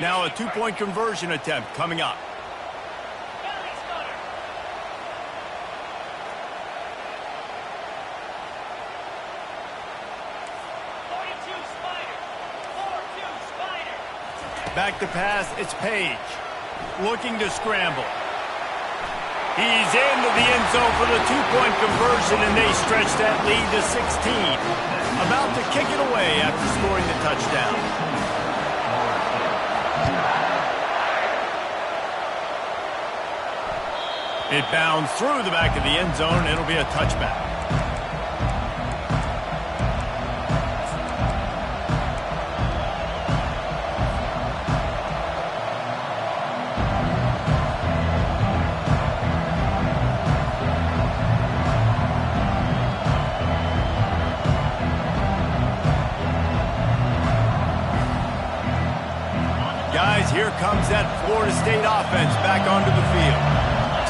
Now a two-point conversion attempt coming up. Back to pass, it's Page. Looking to scramble. He's into the end zone for the two-point conversion, and they stretch that lead to 16. About to kick it away after scoring the touchdown. It bounds through the back of the end zone. It'll be a touchback. Guys, here comes that Florida State offense back onto the field.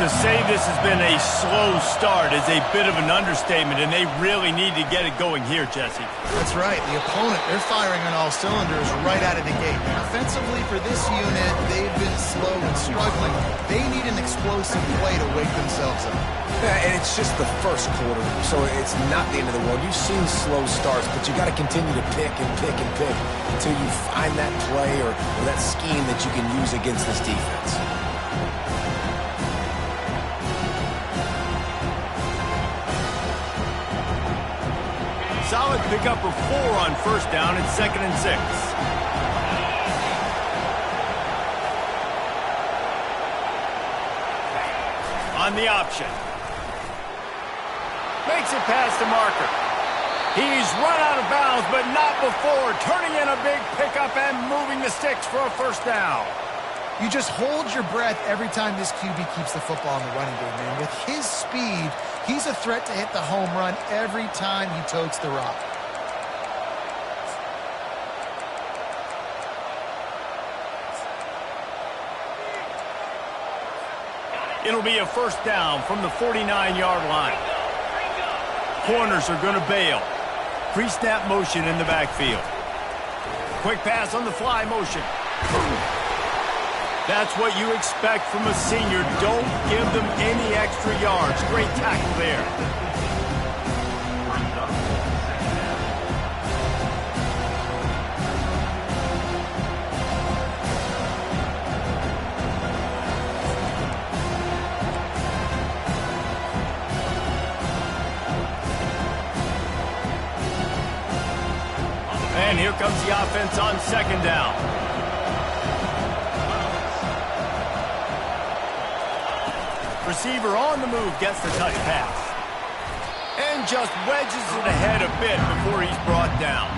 To say this has been a slow start is a bit of an understatement, and they really need to get it going here, Jesse. That's right. The opponent, they're firing on all cylinders right out of the gate. And offensively for this unit, they've been slow and struggling. They need an explosive play to wake themselves up. Yeah, and it's just the first quarter, so it's not the end of the world. You've seen slow starts, but you got to continue to pick and pick and pick until you find that play or that scheme that you can use against this defense. Solid pickup of 4 on first down and 2nd and 6. On the option. Makes it past the marker. He's run out of bounds, but not before turning in a big pickup and moving the sticks for a first down. You just hold your breath every time this QB keeps the football in the running game, man. With his speed, he's a threat to hit the home run every time he totes the rock. It'll be a first down from the 49-yard line. Corners are going to bail. Pre-snap motion in the backfield. Quick pass on the fly motion. That's what you expect from a senior. Don't give them any extra yards. Great tackle there. And here comes the offense on 2nd down. Receiver on the move gets the touch pass. And just wedges it ahead a bit before he's brought down.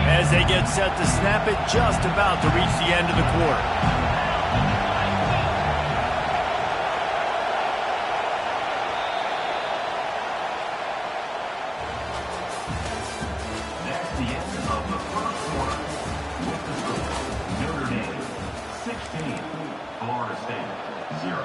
As they get set to snap it, just about to reach the end of the quarter. That's the end of the first quarter. With the score, Notre Dame 16, Florida State 0.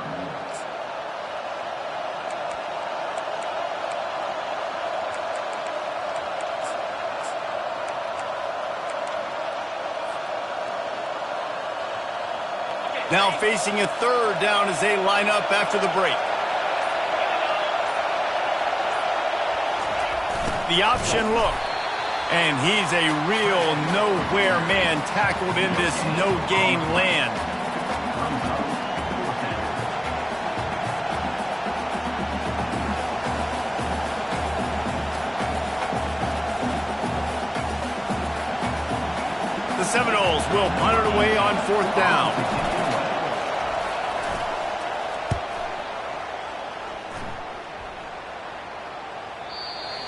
Now facing a 3rd down as they line up after the break. The option look. And he's a real nowhere man tackled in this no-gain land. The Seminoles will punt it away on 4th down.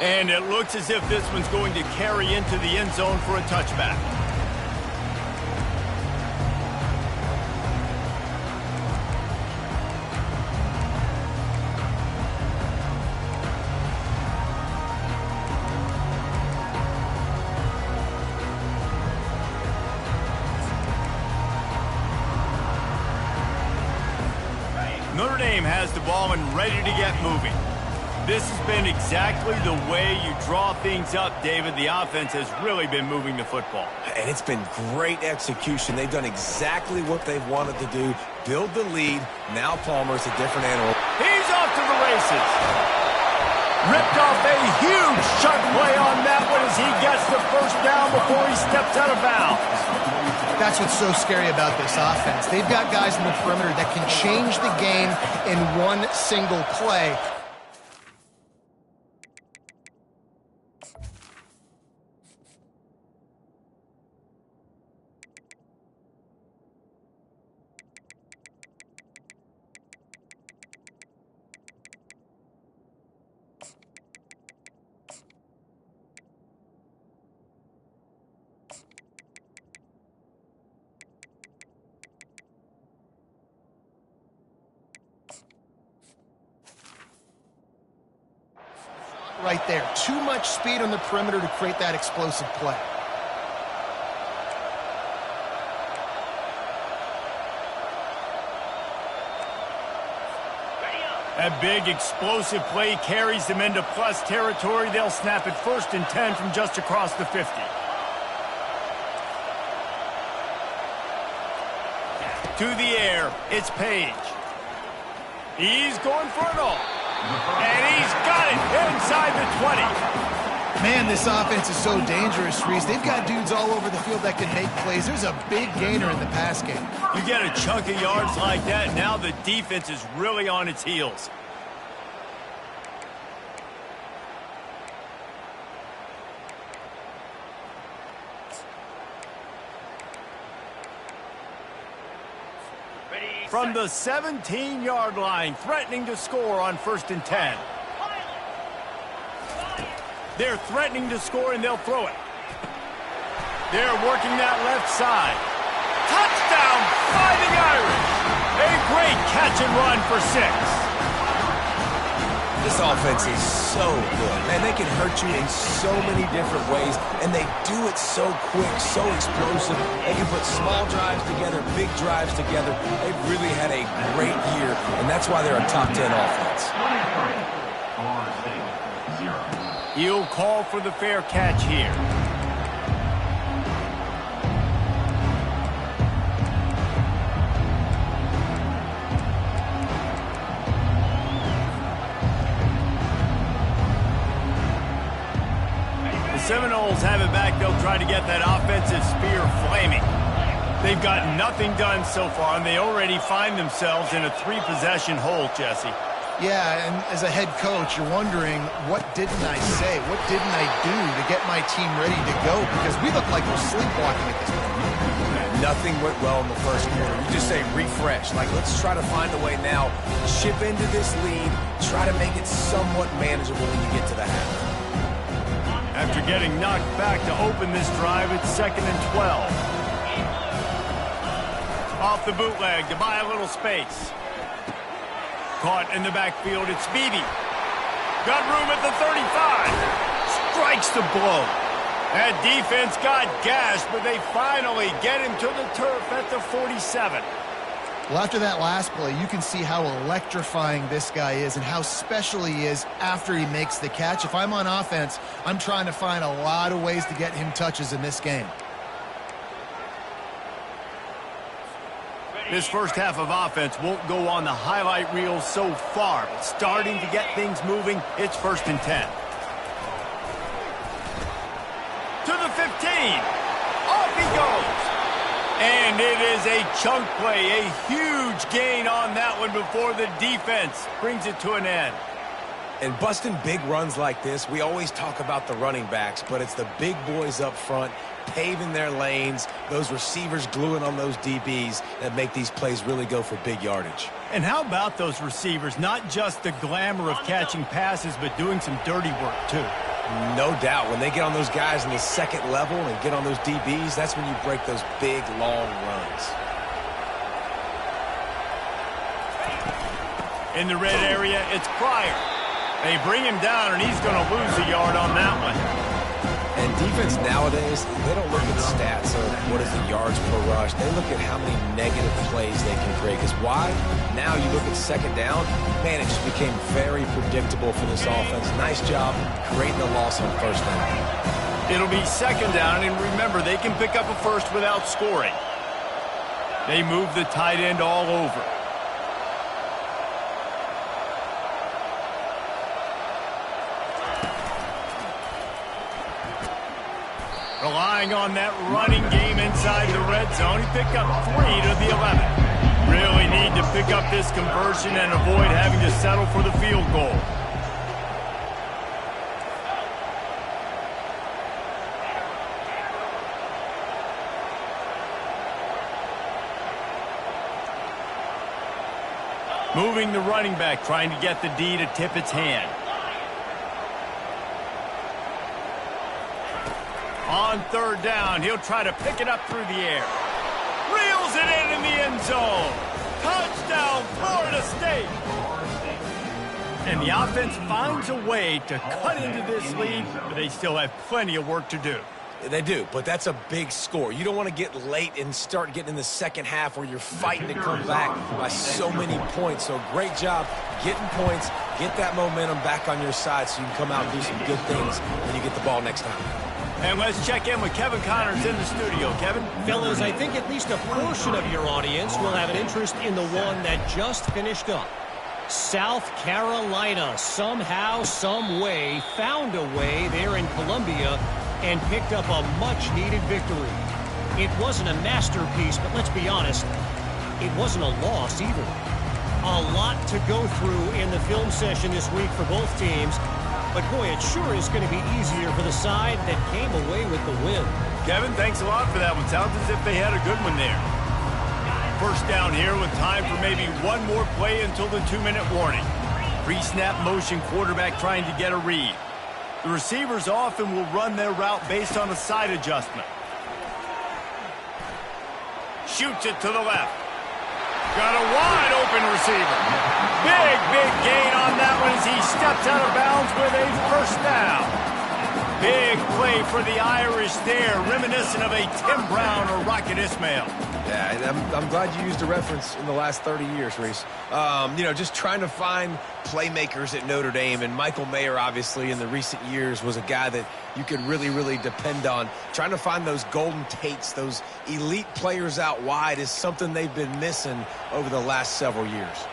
And it looks as if this one's going to carry into the end zone for a touchback. Notre Dame has the ball and ready to get moving. This has been exactly the way you draw things up, David. The offense has really been moving the football. And it's been great execution. They've done exactly what they've wanted to do. Build the lead. Now Palmer's a different animal. He's off to the races. Ripped off a huge chunk play on that one as he gets the first down before he steps out of bounds. That's what's so scary about this offense. They've got guys in the perimeter that can change the game in one single play. Right there. Too much speed on the perimeter to create that explosive play. That big explosive play carries them into plus territory. They'll snap it 1st and 10 from just across the 50. To the air, it's Page. He's going for it all. And he's got it inside the 20. Man, this offense is so dangerous, Reese. They've got dudes all over the field that can make plays. There's a big gainer in the pass game. You get a chunk of yards like that, now the defense is really on its heels. From the 17-yard line, threatening to score on 1st and 10. They're threatening to score, and they'll throw it. They're working that left side. Touchdown, Fighting Irish! A great catch and run for 6. This offense is so good. Man, they can hurt you in so many different ways, and they do it so quick, so explosive. They can put small drives together, big drives together. They've really had a great year, and that's why they're a top 10 offense. He'll call for the fair catch here. Seminoles have it back. They'll try to get that offensive spear flaming. They've got nothing done so far, and they already find themselves in a 3-possession hole, Jesse. Yeah, and as a head coach, you're wondering, what didn't I say? What didn't I do to get my team ready to go? Because we look like we're sleepwalking at this point. Nothing went well in the first quarter. You just say refresh. Like, let's try to find a way now. Chip into this lead. Try to make it somewhat manageable when you get to the half. After getting knocked back to open this drive, it's 2nd and 12. Off the bootleg to buy a little space. Caught in the backfield, it's Beebe. Got room at the 35. Strikes the blow. That defense got gashed, but they finally get him to the turf at the 47. Well, after that last play, you can see how electrifying this guy is and how special he is after he makes the catch. If I'm on offense, I'm trying to find a lot of ways to get him touches in this game. This first half of offense won't go on the highlight reel so far, but starting to get things moving, it's 1st and 10. To the 15. Off he goes. And it is a chunk play, a huge gain on that one before the defense brings it to an end. And busting big runs like this, we always talk about the running backs, but it's the big boys up front, paving their lanes, those receivers gluing on those DBs that make these plays really go for big yardage. And how about those receivers? Not just the glamour of catching passes, but doing some dirty work, too. No doubt. When they get on those guys in the second level and get on those DBs, that's when you break those big, long runs. In the red area, it's Pryor. They bring him down, and he's going to lose a yard on that one. And defense nowadays, they don't look at stats or what is the yards per rush. They look at how many negative plays they can create. Because why? Now you look at second down, man, it just became very predictable for this offense. Nice job creating the loss on first down. It'll be second down, and remember, they can pick up a first without scoring. They move the tight end all over. Relying on that running game inside the red zone. He picked up 3 to the 11. Really need to pick up this conversion and avoid having to settle for the field goal. Moving the running back, trying to get the D to tip its hand. On third down, he'll try to pick it up through the air. Reels it in the end zone. Touchdown, Florida State. And the offense finds a way to cut into this lead, but they still have plenty of work to do. They do, but that's a big score. You don't want to get late and start getting in the second half where you're fighting to come back by so many points. So great job getting points, get that momentum back on your side so you can come out and do some good things when you get the ball next time. And let's check in with Kevin Connors in the studio. Kevin? Fellas, I think at least a portion of your audience will have an interest in the one that just finished up. South Carolina somehow, some way, found a way there in Columbia and picked up a much-needed victory. It wasn't a masterpiece, but let's be honest, it wasn't a loss either. A lot to go through in the film session this week for both teams, but boy, it sure is going to be easier for the side that came away with the win. Kevin, thanks a lot for that one. Sounds as if they had a good one there. First down here with time for maybe one more play until the 2-minute warning. Pre-snap motion quarterback trying to get a read. The receivers often will run their route based on a side adjustment. Shoots it to the left. Got a wide open receiver. Big gain on that one as he steps out of bounds with a first down. Big play for the Irish there, reminiscent of a Tim Brown or Rocket Ismail. Yeah, I'm glad you used a reference in the last 30 years, Reese. You know, just trying to find playmakers at Notre Dame, and Michael Mayer, obviously, in the recent years was a guy that you could really depend on. Trying to find those golden Tates, those elite players out wide is something they've been missing over the last several years.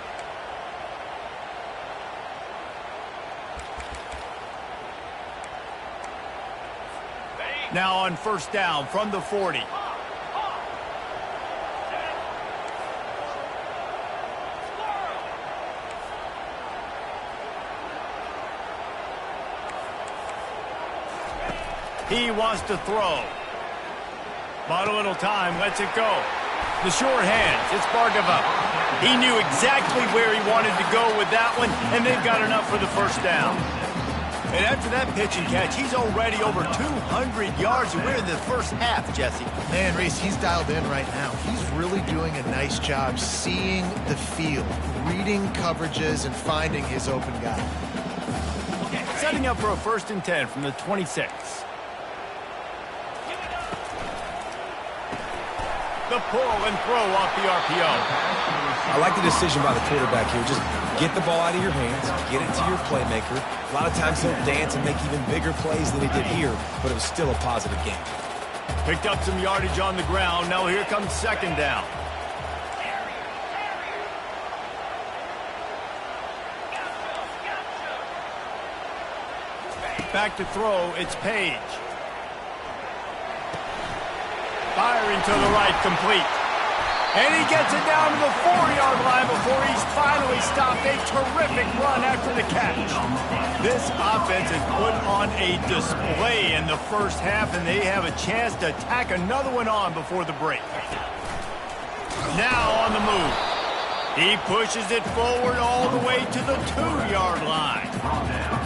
Now on first down from the 40. He wants to throw. Bought a little time, lets it go. The short hands, it's Bargava. He knew exactly where he wanted to go with that one, and they've got enough for the first down. And after that pitch and catch, he's already over 200 yards, and we're in the first half, Jesse. Man, Reese, he's dialed in right now. He's really doing a nice job seeing the field, reading coverages, and finding his open guy. Setting up for a 1st and 10 from the 26. The pull and throw off the RPO. I like the decision by the quarterback here. Just get the ball out of your hands, get it to your playmaker. A lot of times he'll dance and make even bigger plays than he did here, but it was still a positive game. Picked up some yardage on the ground. Now here comes second down. Back to throw, it's Page. Firing to the right, complete. And he gets it down to the 4-yard line before he's finally stopped. A terrific run after the catch. This offense has put on a display in the first half, and they have a chance to tack another one on before the break. Now on the move. He pushes it forward all the way to the 2-yard line.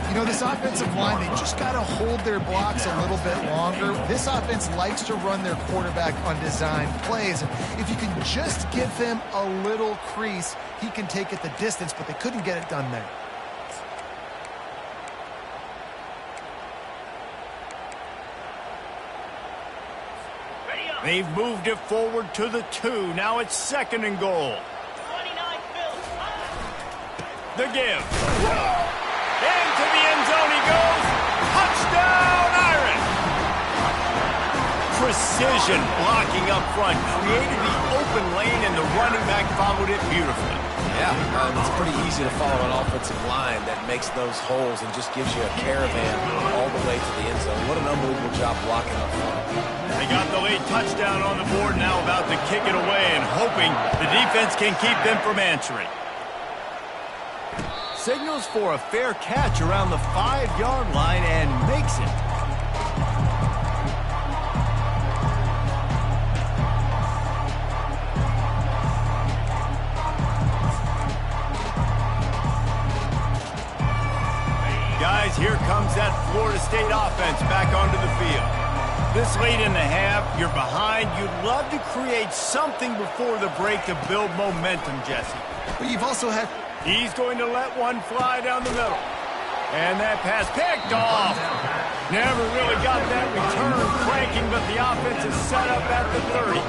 You know, this offensive line, they just got to hold their blocks a little bit longer. This offense likes to run their quarterback on design plays. If you can just give him a little crease, he can take it the distance, but they couldn't get it done there. They've moved it forward to the 2. Now it's 2nd and goal. The give. Into the end zone he goes. Touchdown, Irish! Precision blocking up front. Created the open lane, and the running back followed it beautifully. Yeah, it's pretty easy to follow an offensive line that makes those holes and just gives you a caravan all the way to the end zone. What an unbelievable job blocking up front. They got the late touchdown on the board, now about to kick it away and hoping the defense can keep them from answering. Signals for a fair catch around the 5-yard line and makes it. Guys, here comes that Florida State offense back onto the field. This late in the half, you're behind. You'd love to create something before the break to build momentum, Jesse. But you've also had... He's going to let one fly down the middle. And that pass picked off. Never really got that return cranking, but the offense is set up at the 30.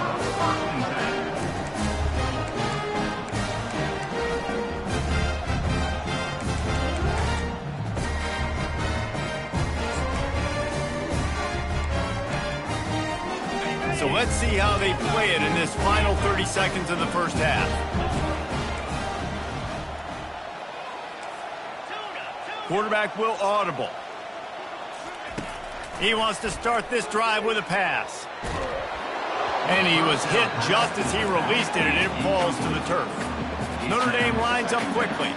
So let's see how they play it in this final 30 seconds of the first half. Quarterback will audible. He wants to start this drive with a pass. And he was hit just as he released it, and it falls to the turf. Notre Dame lines up quickly.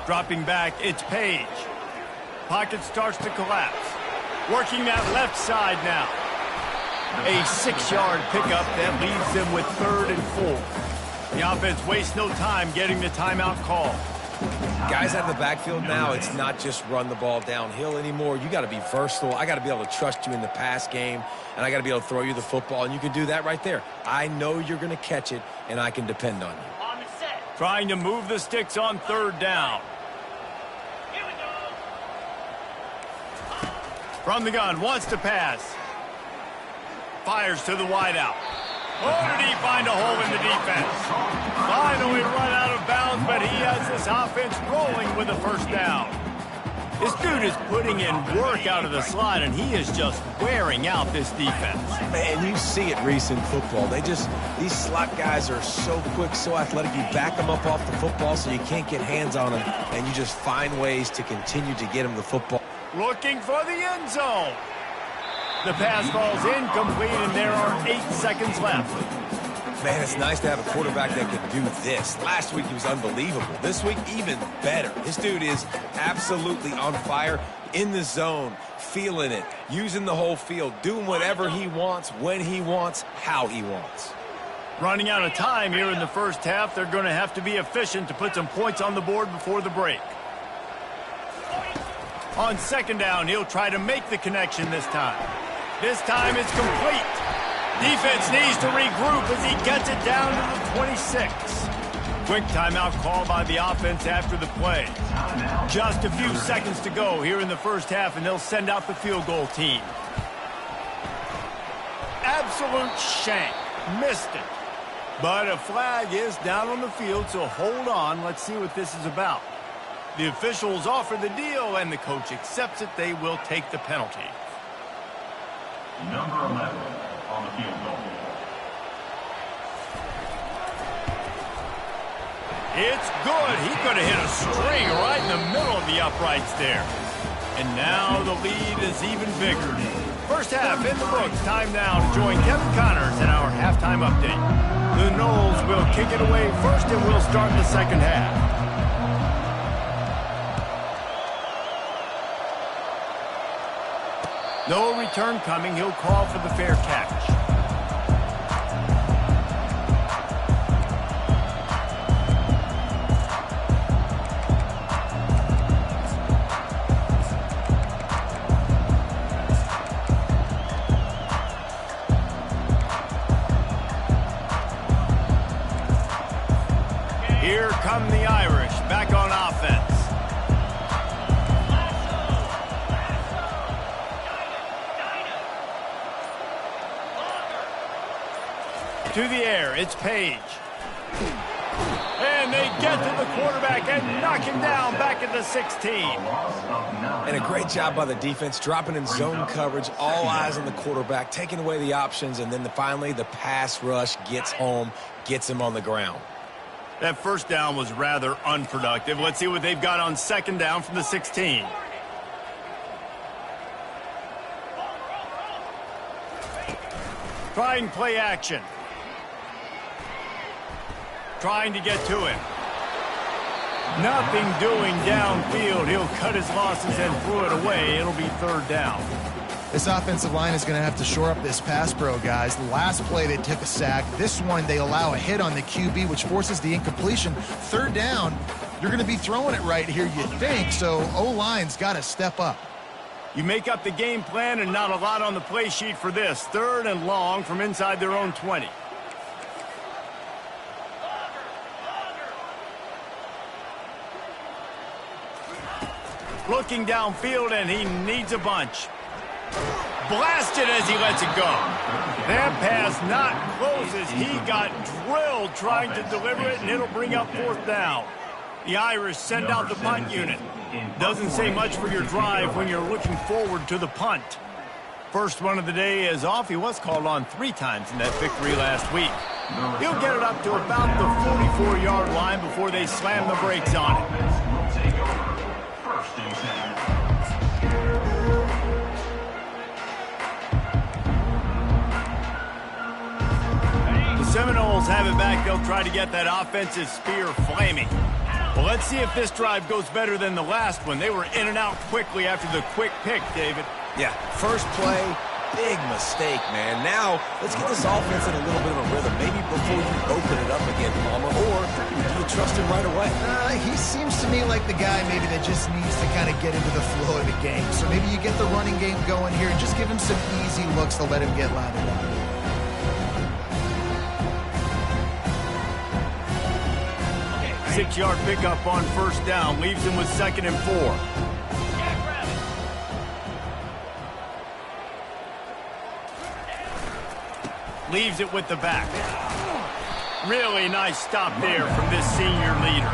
Dropping back, it's Page. Pocket starts to collapse. Working that left side now. A 6-yard pickup that leaves them with 3rd and 4. The offense wastes no time getting the timeout call. Guys out of the backfield now, it's not just run the ball downhill anymore. You got to be versatile. I got to be able to trust you in the pass game, and I got to be able to throw you the football, and you can do that right there. I know you're going to catch it, and I can depend on you. On the set. Trying to move the sticks on 3rd down. From the gun, wants to pass. Fires to the wideout. Oh, did he find a hole in the defense? Finally run out of bounds, but he has this offense rolling with a 1st down. This dude is putting in work out of the slot, and he is just wearing out this defense. Man, you see it, Reese, in football. These slot guys are so quick, so athletic. You back them up off the football so you can't get hands on them, and you just find ways to continue to get them the football. Looking for the end zone. The pass falls incomplete, and there are 8 seconds left. Man, it's nice to have a quarterback that can do this. Last week, he was unbelievable. This week, even better. This dude is absolutely on fire, in the zone, feeling it, using the whole field, doing whatever he wants, when he wants, how he wants. Running out of time here in the first half. They're going to have to be efficient to put some points on the board before the break. On 2nd down, he'll try to make the connection this time. This time it's complete. Defense needs to regroup as he gets it down to the 26. Quick timeout call by the offense after the play. Just a few seconds to go here in the first half, and they'll send out the field goal team. Absolute shank. Missed it. But a flag is down on the field, so hold on. Let's see what this is about. The officials offer the deal, and the coach accepts it. They will take the penalty. Number 11 on the field goal. It's good. He could have hit a string right in the middle of the uprights there. And now the lead is even bigger. First half in the books. Time now to join Kevin Connors in our halftime update. The Noles will kick it away first, and we'll start the second half. No return coming. He'll call for the fair catch. come the Irish, back on offense. To the air, it's Page. And they get to the quarterback and knock him down back at the 16. And a great job by the defense, dropping in zone coverage, all eyes on the quarterback, taking away the options, and then finally the pass rush gets home, gets him on the ground. That first down was rather unproductive. Let's see what they've got on second down from the 16. Trying play action. Trying to get to him. Nothing doing downfield. He'll cut his losses and throw it away. It'll be third down. This offensive line is going to have to shore up this pass pro, guys. The last play they took a sack. This one they allow a hit on the QB, which forces the incompletion. Third down, you're going to be throwing it right here, you think, so O-line's got to step up. You make up the game plan and not a lot on the play sheet for this. Third and long from inside their own 20. Looking downfield, and he needs a bunch. Blasted as he lets it go. That pass not closes. He got drilled trying to deliver it, and it'll bring up fourth down. The Irish send out the punt unit. Doesn't say much for your drive when you're looking forward to the punt. First one of the day is off. He was called on 3 times in that victory last week. He'll get it up to about the 44-yard line before they slam the brakes on it. First and 10. The Seminoles have it back. They'll try to get that offensive spear flaming. Well, let's see if this drive goes better than the last one. They were in and out quickly after the quick pick, David. Yeah, first play, big mistake, man. Now, let's get this offense in a little bit of a rhythm. Maybe before you open it up again, Palmer, or do you trust him right away? He seems to me like the guy maybe that just needs to kind of get into the flow of the game. So maybe you get the running game going here and just give him some easy looks to let him get lathered up. 6-yard pickup on first down. Leaves him with 2nd and 4. Leaves it with the back. Really nice stop there from this senior leader.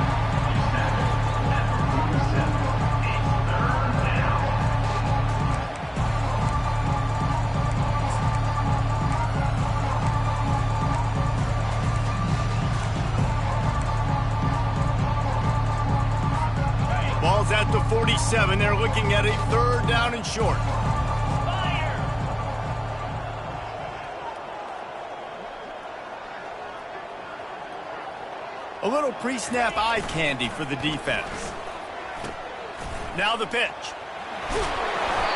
Ball's at the 47. They're looking at a third down and short. A little pre-snap eye candy for the defense. Now the pitch.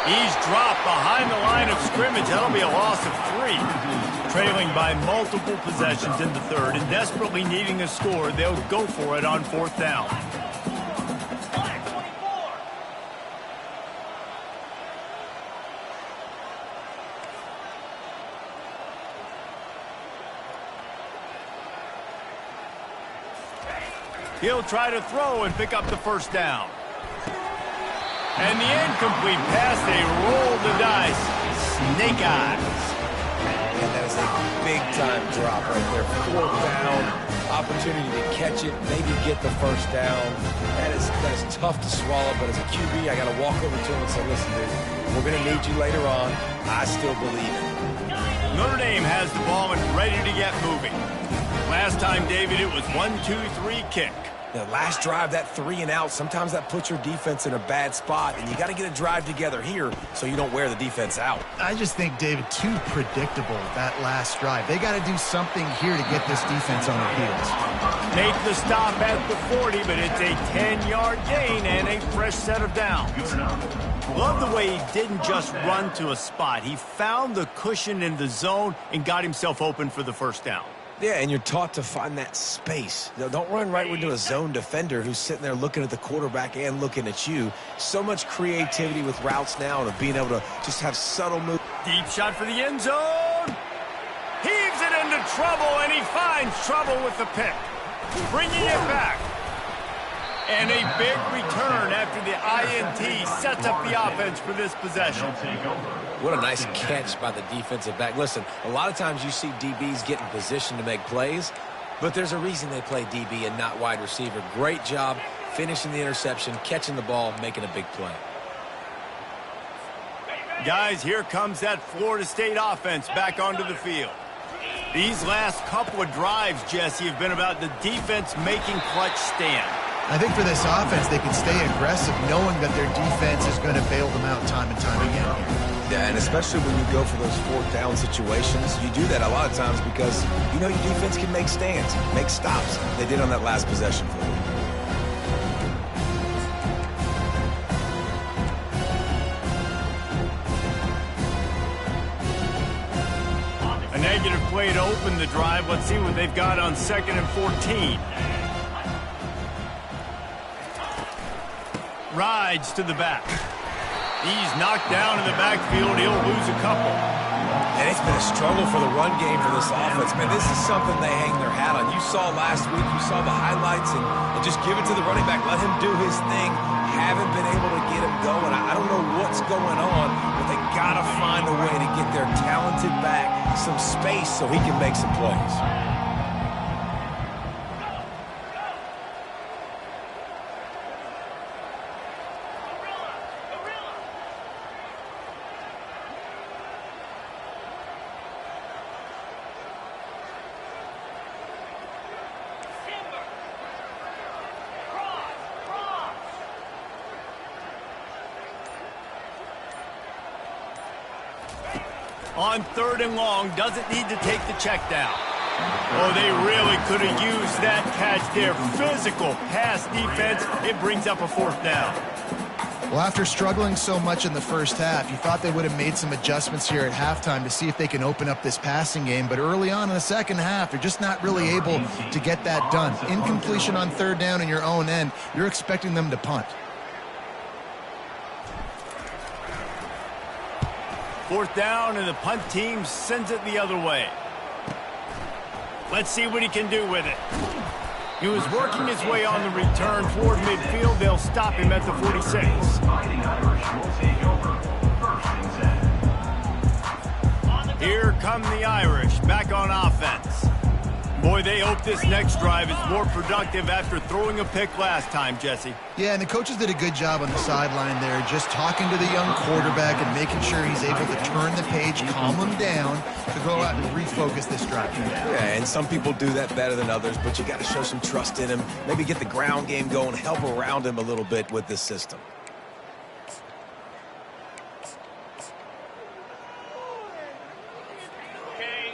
He's dropped behind the line of scrimmage. That'll be a loss of 3. Trailing by multiple possessions in the third and desperately needing a score, they'll go for it on fourth down. He'll try to throw and pick up the first down. And the incomplete pass, they roll the dice. Snake eyes. And that is a big-time drop right there. Fourth down, opportunity to catch it, maybe get the first down. That is tough to swallow, but as a QB, I got to walk over to him and say, listen, dude, we're going to need you later on. I still believe it. Notre Dame has the ball and ready to get moving. Last time, David, it was 1-2-3 kick. Now, last drive, that 3 and out, sometimes that puts your defense in a bad spot, and you got to get a drive together here so you don't wear the defense out. I just think, David, too predictable, that last drive. They got to do something here to get this defense on their heels. Make the stop at the 40, but it's a 10-yard gain and a fresh set of downs. Love the way he didn't just run to a spot. He found the cushion in the zone and got himself open for the first down. Yeah, and you're taught to find that space. Don't run right into a zone defender who's sitting there looking at the quarterback and looking at you. So much creativity with routes now and of being able to just have subtle moves. Deep shot for the end zone. Heaves it into trouble, and he finds trouble with the pick. Bringing it back. And a big return after the INT sets up the offense for this possession. What a nice catch by the defensive back. Listen, a lot of times you see DBs get in position to make plays, but there's a reason they play DB and not wide receiver. Great job finishing the interception, catching the ball, making a big play. Guys, here comes that Florida State offense back onto the field. These last couple of drives, Jesse, have been about the defense making clutch stand. I think for this offense, they can stay aggressive knowing that their defense is going to bail them out time and time again. Yeah, and especially when you go for those fourth down situations, you do that a lot of times because you know your defense can make stands, make stops. They did on that last possession for you. A negative play to open the drive. Let's see what they've got on 2nd and 14. Rides to the back. He's knocked down in the backfield. He'll lose a couple. And it's been a struggle for the run game for this offense. Man, this is something they hang their hat on. You saw last week, you saw the highlights, and just give it to the running back. Let him do his thing. Haven't been able to get him going. I don't know what's going on, but they got to find a way to get their talented back some space so he can make some plays. On 3rd and long, doesn't need to take the check down. Oh, they really could have used that catch there. Physical pass defense. It brings up a 4th down. Well, after struggling so much in the first half, you thought they would have made some adjustments here at halftime to see if they can open up this passing game. But early on in the second half, they're just not really able to get that done. Incompletion on 3rd down in your own end, you're expecting them to punt. 4th down, and the punt team sends it the other way. Let's see what he can do with it. He was working his way on the return toward midfield. They'll stop him at the 46. Here come the Irish, back on offense. Boy, they hope this next drive is more productive after throwing a pick last time, Jesse. Yeah, and the coaches did a good job on the sideline there, just talking to the young quarterback and making sure he's able to turn the page, calm him down, to go out and refocus this drive. Yeah, and some people do that better than others, but you got to show some trust in him, maybe get the ground game going, help around him a little bit with this system.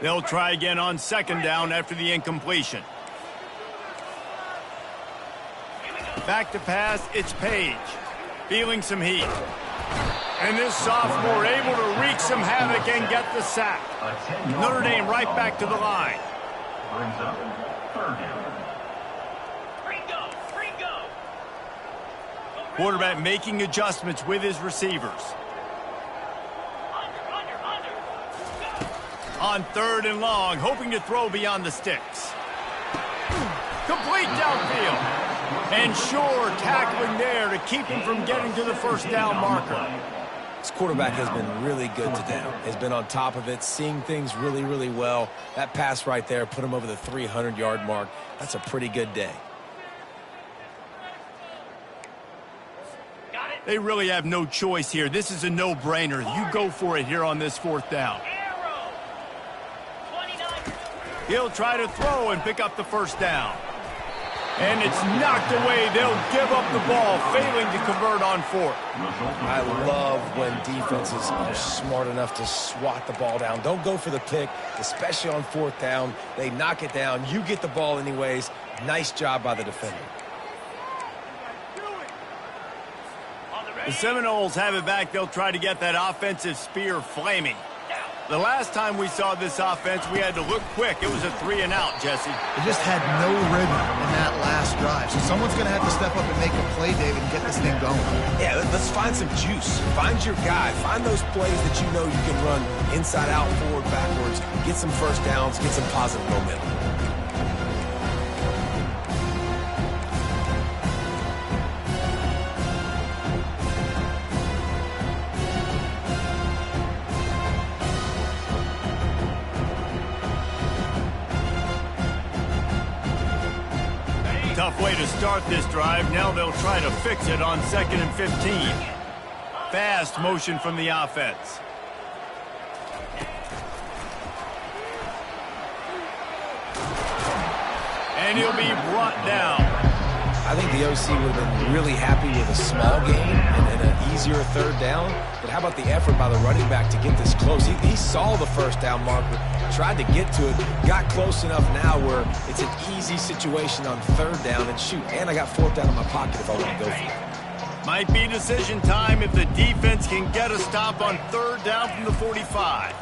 They'll try again on 2nd down after the incompletion. Back to pass, it's Page. Feeling some heat. And this sophomore able to wreak some havoc and get the sack. Notre Dame right back to the line. Brings up 3rd down. Quarterback making adjustments with his receivers. On 3rd and long, hoping to throw beyond the sticks. Complete downfield. And sure, tackling there to keep him from getting to the 1st down marker. This quarterback has been really good today. Has been on top of it, seeing things really, really well. That pass right there put him over the 300-yard mark. That's a pretty good day. They really have no choice here. This is a no-brainer. You go for it here on this 4th down. He'll try to throw and pick up the 1st down. And it's knocked away. They'll give up the ball, failing to convert on 4th. I love when defenses are smart enough to swat the ball down. Don't go for the pick, especially on 4th down. They knock it down. You get the ball anyways. Nice job by the defender. The Seminoles have it back. They'll try to get that offensive spear flaming. The last time we saw this offense, we had to look quick. It was a 3 and out, Jesse. They just had no rhythm in that last drive. So someone's going to have to step up and make a play, David, and get this thing going. Yeah, let's find some juice. Find your guy. Find those plays that you know you can run inside out, forward, backwards. Get some 1st downs. Get some positive momentum. tough way to start this drive. Now they'll try to fix it on 2nd and 15. Fast motion from the offense. And he'll be brought down. I think the OC would have been really happy with a small gain and an easier 3rd down. But how about the effort by the running back to get this close? He saw the 1st down marker, tried to get to it, got close enough now where it's an easy situation on 3rd down. And shoot, and I got 4th down in my pocket if I want to go for it. Might be decision time if the defense can get a stop on 3rd down from the 45.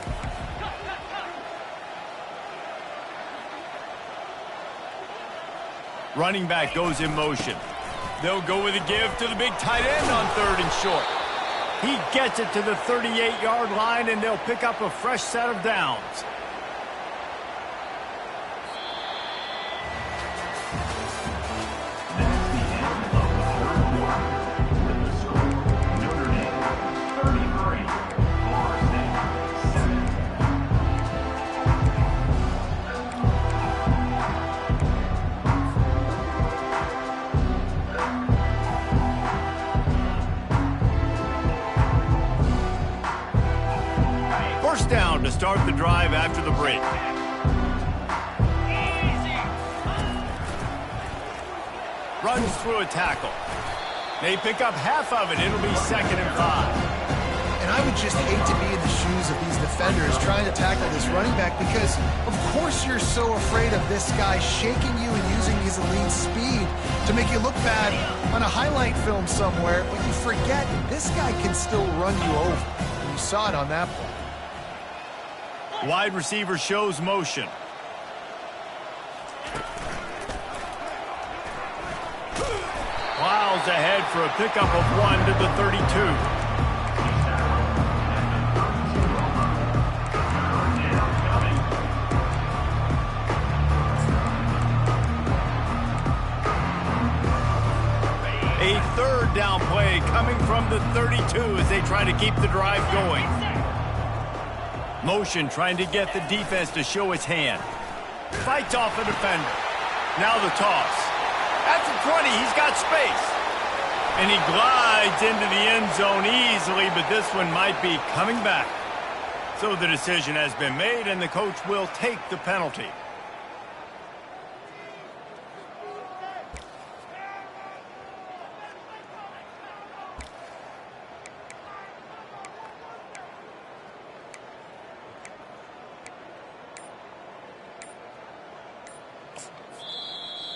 Running back goes in motion. They'll go with a give to the big tight end on 3rd and short. He gets it to the 38-yard line, and they'll pick up a fresh set of downs. That's the end of the 3rd quarter. With the score, Notre Dame 33, Florida State 7. First down to start the drive after the break. Runs through a tackle. They pick up half of it. It'll be 2nd and 5. And I would just hate to be in the shoes of these defenders trying to tackle this running back because, of course, you're so afraid of this guy shaking you and using his elite speed to make you look bad on a highlight film somewhere, but you forget this guy can still run you over. And you saw it on that play. Wide receiver shows motion. Plows ahead for a pickup of 1 to the 32. A 3rd down play coming from the 32 as they try to keep the drive going. Motion trying to get the defense to show its hand. Fights off a defender. Now the toss. At the 20, he's got space. And he glides into the end zone easily, but this one might be coming back. So the decision has been made, and the coach will take the penalty.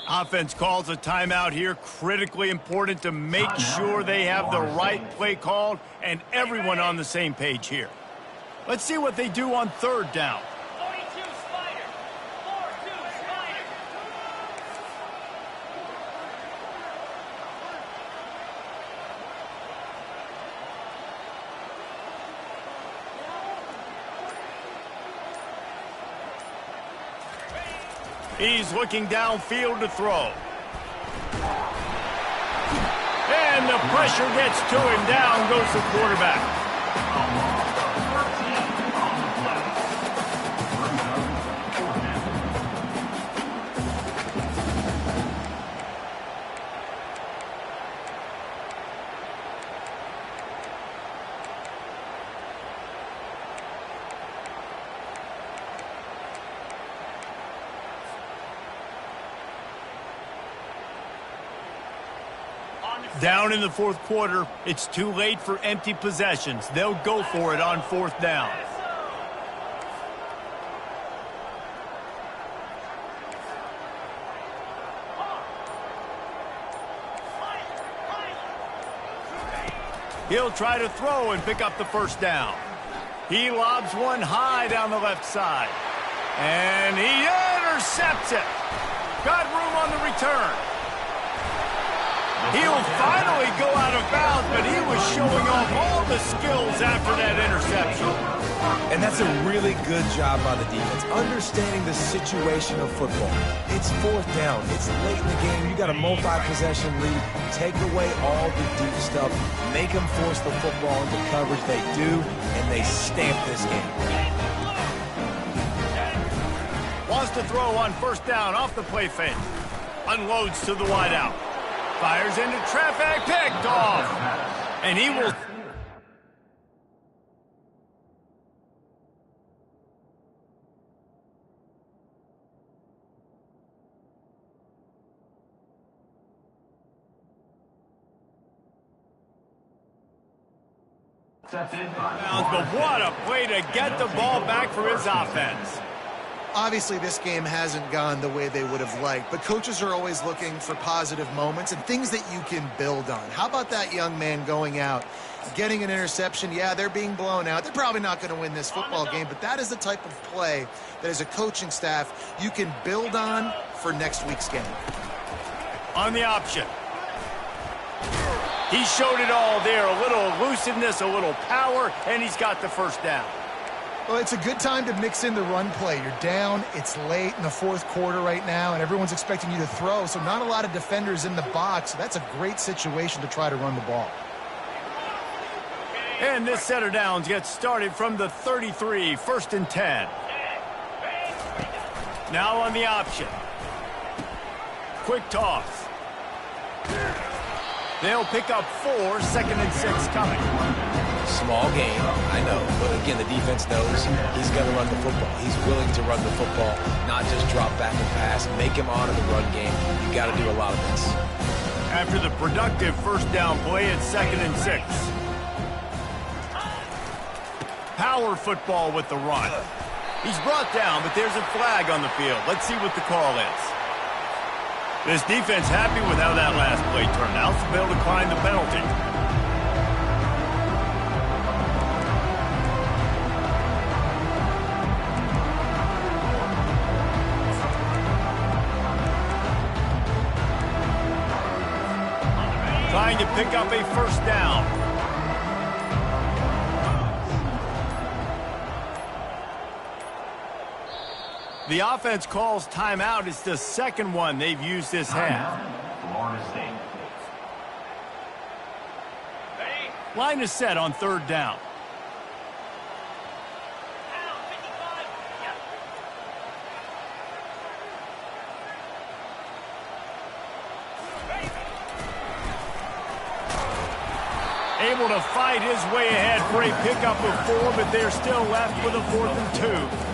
Offense calls a timeout here. Critically important to make sure they have the right play called and everyone on the same page here. Let's see what they do on 3rd down. 42 Spider. 4-2 Spider. He's looking downfield to throw. And the pressure gets to him. Down goes the quarterback. Down in the 4th quarter, it's too late for empty possessions. They'll go for it on 4th down. He'll try to throw and pick up the 1st down. He lobs one high down the left side. And he intercepts it. Got room on the return. He'll finally go out of bounds, but he was showing off all the skills after that interception. And that's a really good job by the defense, understanding the situation of football. It's 4th down. It's late in the game. You got a multi-possession lead. Take away all the deep stuff. Make them force the football into coverage. They do, and they stamp this game. Wants to throw on 1st down off the play fake. Unloads to the wideout. Fires into traffic. Picked off. And he will... But what a play to get the ball back for his offense. Obviously, this game hasn't gone the way they would have liked, but coaches are always looking for positive moments and things that you can build on. How about that young man going out, getting an interception? Yeah, they're being blown out. They're probably not going to win this football game, but that is the type of play that as a coaching staff you can build on for next week's game. On the option. He showed it all there. A little elusiveness, a little power, and he's got the first down. Well, it's a good time to mix in the run play. You're down, it's late in the fourth quarter right now, and everyone's expecting you to throw, so not a lot of defenders in the box. So that's a great situation to try to run the ball. And this set of downs gets started from the 33, 1st and 10. Now on the option. Quick toss. They'll pick up 4, 2nd and 6 coming. Small game, I know, but again, the defense knows he's going to run the football. He's willing to run the football, not just drop back and pass, make him honor the run game. You got to do a lot of this. After the productive first down play, it's 2nd and 6. Power football with the run. He's brought down, but there's a flag on the field. Let's see what the call is. This defense happy with how that last play turned out, so they'll decline the penalty. Trying to pick up a first down. The offense calls timeout. It's the second one they've used this half. Florida State. Line is set on 3rd down. Able to fight his way ahead for a pickup of 4, but they're still left with a 4th and 2.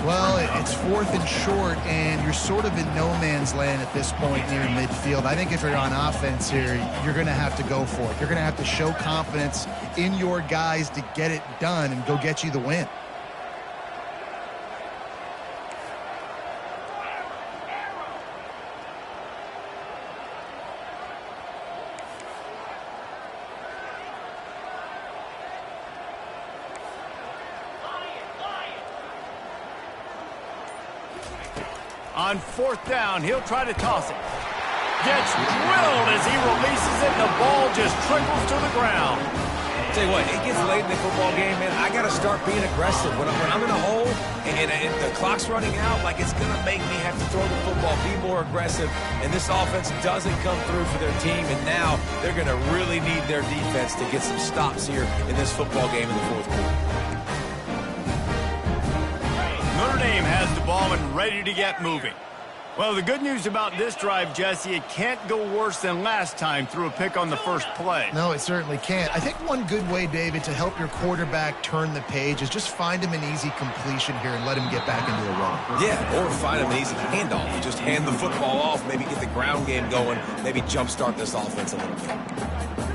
Well, it's 4th and short, and you're sort of in no man's land at this point near midfield. I think if you're on offense here, you're going to have to go for it. You're going to have to show confidence in your guys to get it done and go get you the win. On 4th down, he'll try to toss it. Gets drilled as he releases it, and the ball just trickles to the ground. Tell you what, it gets late in the football game, man. I got to start being aggressive. When I'm in a hole and the clock's running out, like it's going to make me have to throw the football, be more aggressive. And this offense doesn't come through for their team, and now they're going to really need their defense to get some stops here in this football game in the fourth quarter. Notre Dame has the ball and ready to get moving. Well, the good news about this drive, Jesse, it can't go worse than last time through a pick on the first play. No, it certainly can't. I think one good way, David, to help your quarterback turn the page is just find him an easy completion here and let him get back into a run. Yeah, or find him an easy handoff. Just hand the football off, maybe get the ground game going, maybe jumpstart this offense a little bit.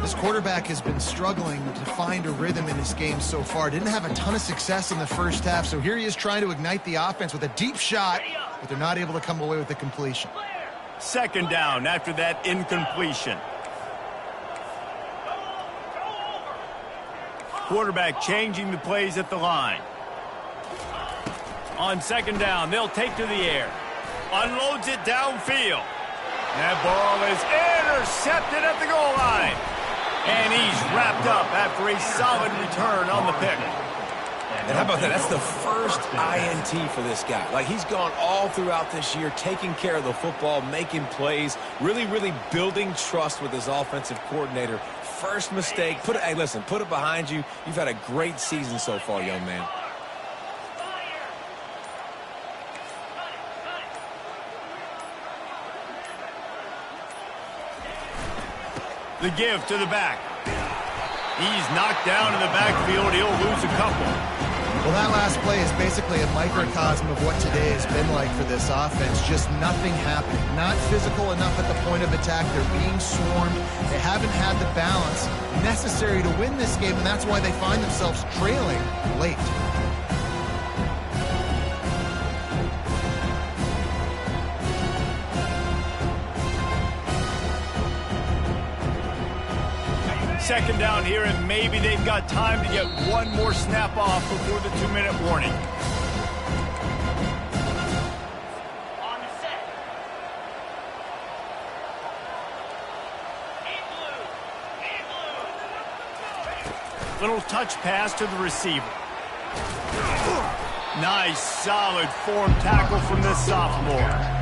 This quarterback has been struggling to find a rhythm in this game so far. Didn't have a ton of success in the first half, so here he is trying to ignite the offense with a deep shot, but they're not able to come away with the completion. 2nd down after that incompletion. Quarterback changing the plays at the line. On 2nd down, they'll take to the air. Unloads it downfield. That ball is intercepted at the goal line. And he's wrapped up after a solid return on the pick. And how about that? That's the first INT for this guy. Like, he's gone all throughout this year, taking care of the football, making plays, really building trust with his offensive coordinator. First mistake. Hey, listen, put it behind you. You've had a great season so far, young man. The give to the back. He's knocked down in the backfield. He'll lose a couple. Well, that last play is basically a microcosm of what today has been like for this offense. Just nothing happening. Not physical enough at the point of attack. They're being swarmed. They haven't had the balance necessary to win this game, and that's why they find themselves trailing late. Second down here, and maybe they've got time to get one more snap off before the 2-minute warning. On the set. In blue. Little touch pass to the receiver. Nice, solid form tackle from this sophomore.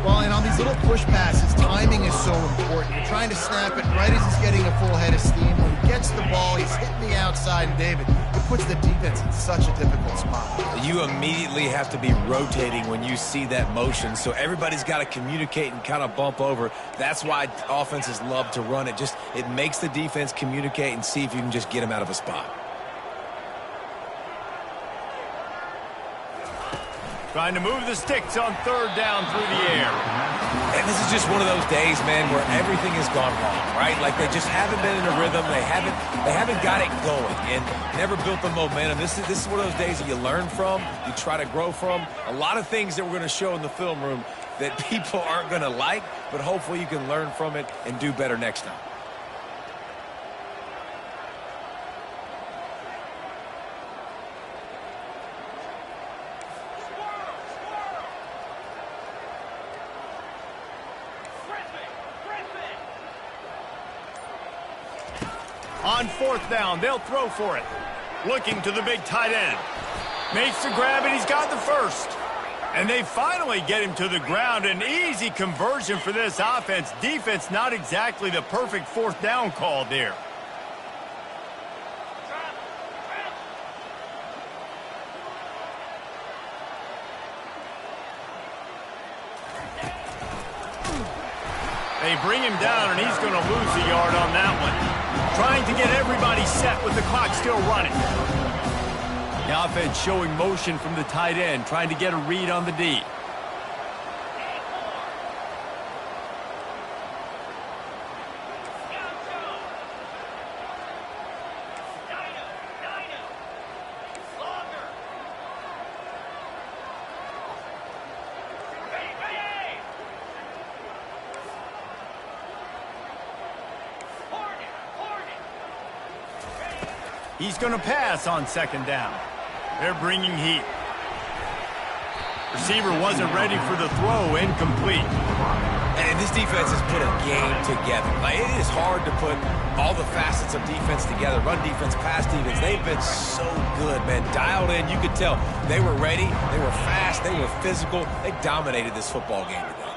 Well, and on these little push passes, timing is so important. You're trying to snap it right as he's getting a full head of steam. When he gets the ball, he's hitting the outside, and David, it puts the defense in such a difficult spot. You immediately have to be rotating when you see that motion, so everybody's got to communicate and kind of bump over. That's why offenses love to run it. It makes the defense communicate and see if you can just get them out of a spot. Trying to move the sticks on third down through the air. And this is just one of those days, man, where everything has gone wrong, right? Like they just haven't been in a rhythm. They haven't got it going and never built the momentum. This is one of those days that you learn from, you try to grow from. A lot of things that we're going to show in the film room that people aren't going to like, but hopefully you can learn from it and do better next time. On fourth down, they'll throw for it. Looking to the big tight end. Makes the grab, and he's got the first. And they finally get him to the ground. An easy conversion for this offense. Defense, not exactly the perfect fourth down call there. They bring him down, and he's going to lose a yard on that one. Trying to get everybody set with the clock still running. The offense showing motion from the tight end, trying to get a read on the D. He's going to pass on second down. They're bringing heat. Receiver wasn't ready for the throw, incomplete. And this defense has put a game together. Like, it is hard to put all the facets of defense together. Run defense, pass defense. They've been so good, man. Dialed in. You could tell they were ready. They were fast. They were physical. They dominated this football game today.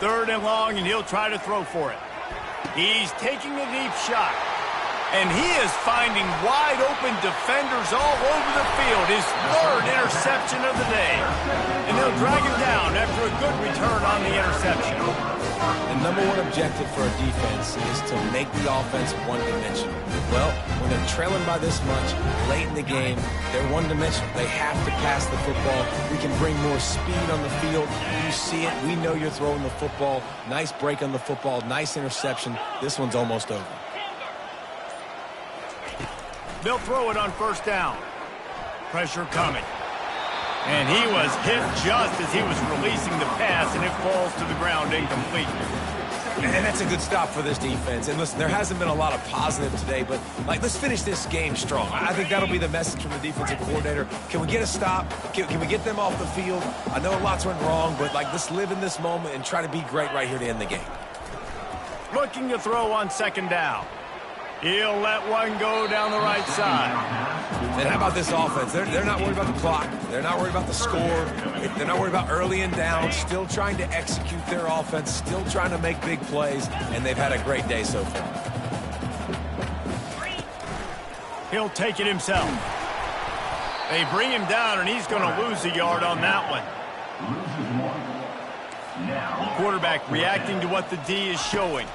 Third and long, and he'll try to throw for it. He's taking a deep shot. And he is finding wide-open defenders all over the field. His third interception of the day. And they'll drag him down after a good return on the interception. The number one objective for a defense is to make the offense one-dimensional. Well, when they're trailing by this much, late in the game, they're one-dimensional. They have to pass the football. We can bring more speed on the field. You see it. We know you're throwing the football. Nice break on the football. Nice interception. This one's almost over. They'll throw it on first down. Pressure coming. And he was hit just as he was releasing the pass, and it falls to the ground incomplete. And that's a good stop for this defense. And listen, there hasn't been a lot of positive today, but let's finish this game strong. I think that'll be the message from the defensive coordinator. Can we get a stop? Can we get them off the field? I know lots went wrong, but let's live in this moment and try to be great right here to end the game. Looking to throw on second down. He'll let one go down the right side. And how about this offense? They're not worried about the clock. They're not worried about the score. They're not worried about early and down. Still trying to execute their offense. Still trying to make big plays. And they've had a great day so far. He'll take it himself. They bring him down, and he's going to lose a yard on that one. Quarterback reacting to what the D is showing.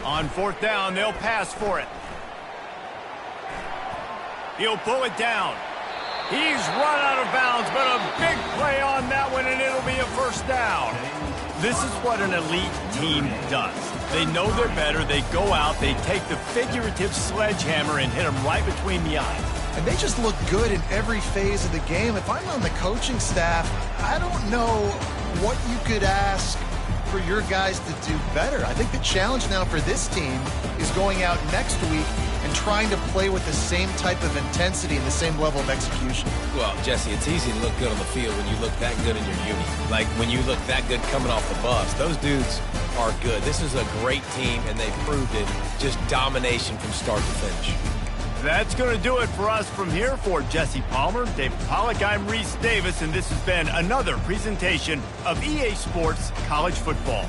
On fourth down, they'll pass for it. He'll pull it down. He's run out of bounds, but a big play on that one, and it'll be a first down. This is what an elite team does. They know they're better. They go out, they take the figurative sledgehammer and hit them right between the eyes. And they just look good in every phase of the game. If I'm on the coaching staff, I don't know what you could ask for your guys to do better. I think the challenge now for this team is going out next week and trying to play with the same type of intensity and the same level of execution. Well, Jesse, it's easy to look good on the field when you look that good in your uni. Like when you look that good coming off the bus. Those dudes are good. This is a great team, and they proved it. Just domination from start to finish. That's going to do it for us from here. For Jesse Palmer, David Pollack, I'm Reese Davis, and this has been another presentation of EA Sports College Football.